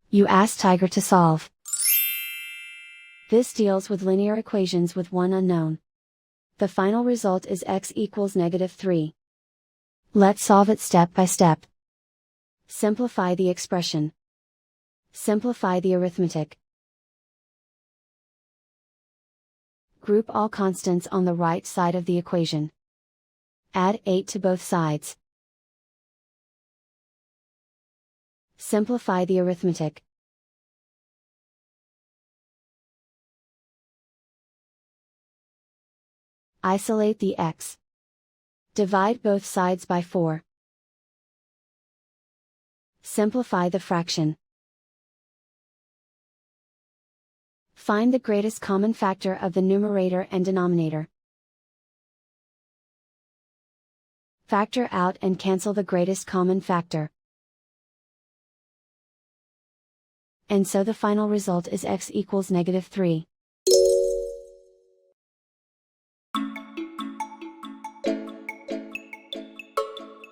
You ask Tiger to solve. This deals with linear equations with one unknown. The final result is x equals -3. Let's solve it step by step. Simplify the expression. Simplify the arithmetic. Group all constants on the right side of the equation. Add 8 to both sides. Simplify the arithmetic. Isolate the x. Divide both sides by 4. Simplify the fraction. Find the greatest common factor of the numerator and denominator. Factor out and cancel the greatest common factor. And so the final result is x equals -3.